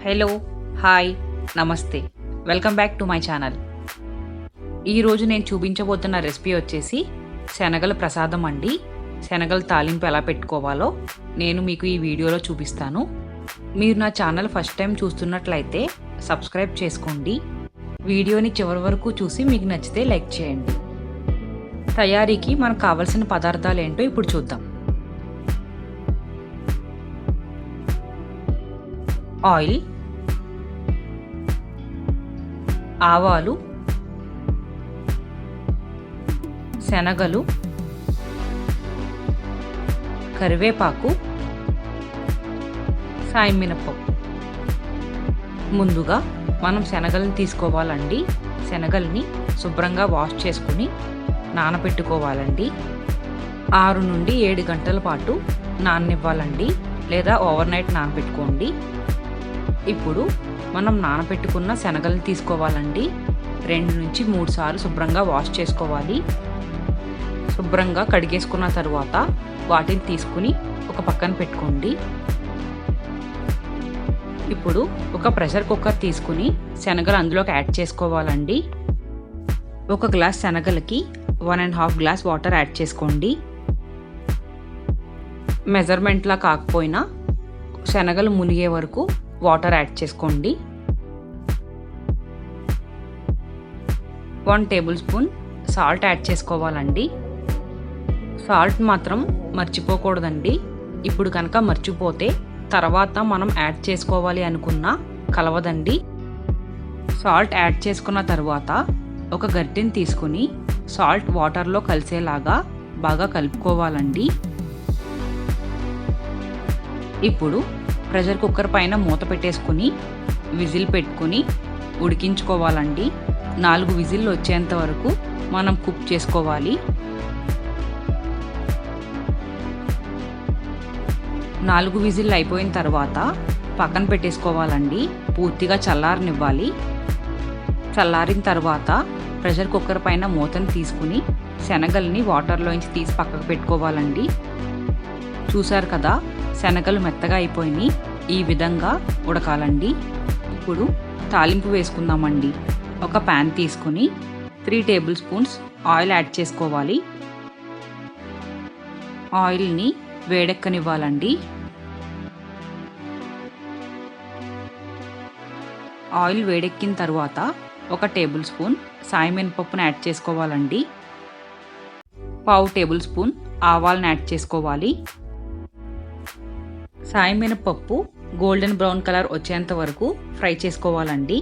Hello, hi, నమస్తే. Welcome back to my channel. ఈరోజు నేను చూపించబోతున్న రెసిపీ వచ్చేసి శనగల ప్రసాదం అండి. శనగల తాలింపు ఎలా పెట్టుకోవాలో నేను మీకు ఈ వీడియోలో చూపిస్తాను. మీరు నా ఛానల్ ఫస్ట్ టైం చూస్తున్నట్లయితే సబ్స్క్రైబ్ చేసుకోండి. వీడియోని చివరి వరకు చూసి మీకు నచ్చితే లైక్ చేయండి. తయారీకి మనకు కావాల్సిన పదార్థాలు ఏంటో ఇప్పుడు చూద్దాం. ఆయిల్, ఆవాలు, శనగలు, కరివేపాకు, సాయం మినపప్పు. ముందుగా మనం శనగలను తీసుకోవాలండి. శనగల్ని శుభ్రంగా వాష్ చేసుకుని నానబెట్టుకోవాలండి. 6 నుండి 7 గంటల పాటు నాననివ్వాలండి, లేదా ఓవర్ నైట్ నానబెట్టుకోండి. ఇప్పుడు మనం నానబెట్టుకున్న శనగలను తీసుకోవాలండి. 2 నుంచి 3 సార్లు శుభ్రంగా వాష్ చేసుకోవాలి. శుభ్రంగా కడిగేసుకున్న తర్వాత వాటిని తీసుకుని ఒక పక్కన పెట్టుకోండి. ఇప్పుడు ఒక ప్రెషర్ కుక్కర్ తీసుకుని శనగలు అందులోకి యాడ్ చేసుకోవాలండి. 1 గ్లాస్ శనగలకి 1.5 గ్లాస్ వాటర్ యాడ్ చేసుకోండి. మెజర్మెంట్లా కాకపోయినా శనగలు మునిగే వరకు వాటర్ యాడ్ చేసుకోండి. 1 టేబుల్ స్పూన్ సాల్ట్ యాడ్ చేసుకోవాలండి. సాల్ట్ మాత్రం మర్చిపోకూడదండి. ఇప్పుడు కనుక మర్చిపోతే తర్వాత మనం యాడ్ చేసుకోవాలి అనుకున్నా కలవదండి. సాల్ట్ యాడ్ చేసుకున్న తర్వాత ఒక గరిటెని తీసుకుని సాల్ట్ వాటర్లో కలిసేలాగా బాగా కలుపుకోవాలండి. ఇప్పుడు ప్రెషర్ కుక్కర్ పైన మూత పెట్టేసుకుని విజిల్ పెట్టుకుని ఉడికించుకోవాలండి. 4 విజిల్లు వచ్చేంత వరకు మనం కుక్ చేసుకోవాలి. 4 విజిల్లు అయిపోయిన తర్వాత పక్కన పెట్టేసుకోవాలండి. పూర్తిగా చల్లారనివ్వాలి. చల్లారిన తర్వాత ప్రెషర్ కుక్కర్ పైన మూతను తీసుకుని శనగల్ని వాటర్లోంచి తీసి పక్కకు పెట్టుకోవాలండి. చూసారు కదా, శనగలు మెత్తగా అయిపోయి ఈ విధంగా ఉడకాలండి. ఇప్పుడు తాలింపు వేసుకుందామండి. ఒక ప్యాన్ తీసుకుని 3 టేబుల్ స్పూన్స్ ఆయిల్ యాడ్ చేసుకోవాలి. ఆయిల్ని వేడెక్కనివ్వాలండి. ఆయిల్ వేడెక్కిన తర్వాత 1 టేబుల్ స్పూన్ సాయం మినపప్పును యాడ్ చేసుకోవాలండి. 1/2 టేబుల్ స్పూన్ ఆవాలను యాడ్ చేసుకోవాలి. సాయం మినపప్పు గోల్డెన్ బ్రౌన్ కలర్ వచ్చేంత వరకు ఫ్రై చేసుకోవాలండి.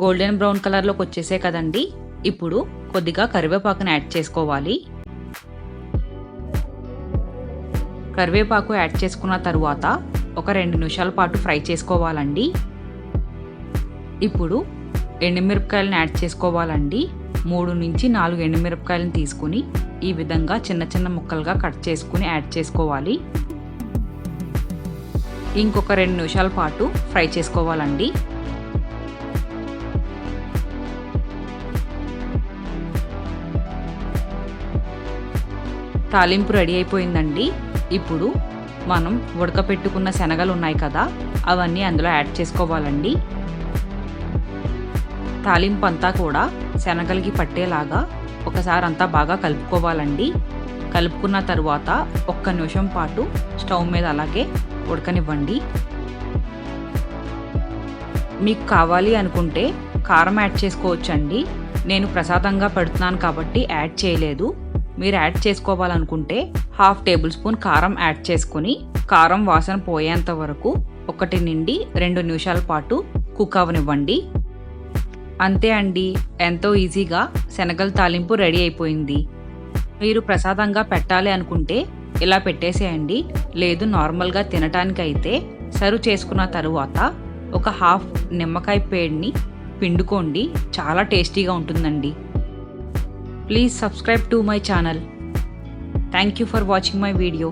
గోల్డెన్ బ్రౌన్ కలర్లోకి వచ్చేసే కదండి. ఇప్పుడు కొద్దిగా కరివేపాకుని యాడ్ చేసుకోవాలి. కరివేపాకు యాడ్ చేసుకున్న తర్వాత ఒక 2 నిమిషాల పాటు ఫ్రై చేసుకోవాలండి. ఇప్పుడు ఎండుమిరపకాయలను యాడ్ చేసుకోవాలండి. 3 నుంచి 4 ఎండుమిరపకాయలను తీసుకుని ఈ విధంగా చిన్న చిన్న ముక్కలుగా కట్ చేసుకుని యాడ్ చేసుకోవాలి. ఇంకొక 2 నిమిషాల పాటు ఫ్రై చేసుకోవాలండి. తాలింపు రెడీ అయిపోయిందండి. ఇప్పుడు మనం ఉడకపెట్టుకున్న శనగలు ఉన్నాయి కదా, అవన్నీ అందులో యాడ్ చేసుకోవాలండి. తాలింపు అంతా కూడా శనగలకి పట్టేలాగా ఒకసారి అంతా బాగా కలుపుకోవాలండి. కలుపుకున్న తర్వాత 1 నిమిషం పాటు స్టవ్ మీద అలాగే ఉడకనివ్వండి. మీకు కావాలి అనుకుంటే కారం యాడ్ చేసుకోవచ్చండి. నేను ప్రసాదంగా పెడుతున్నాను కాబట్టి యాడ్ చేయలేదు. మీరు యాడ్ చేసుకోవాలనుకుంటే 1/2 టేబుల్ స్పూన్ కారం యాడ్ చేసుకుని కారం వాసన పోయేంత వరకు 1 నుండి 2 నిమిషాల పాటు కుక్ అవనివ్వండి. అంతే అండి, ఎంతో ఈజీగా శనగల తాలింపు రెడీ అయిపోయింది. మీరు ప్రసాదంగా పెట్టాలి అనుకుంటే ఇలా పెట్టేసేయండి. లేదు నార్మల్గా తినటానికైతే సర్వ్ చేసుకున్న తరువాత ఒక 1/2 నిమ్మకాయ పేడ్ని పిండుకోండి. చాలా టేస్టీగా ఉంటుందండి. Please subscribe to my channel. Thank you for watching my video.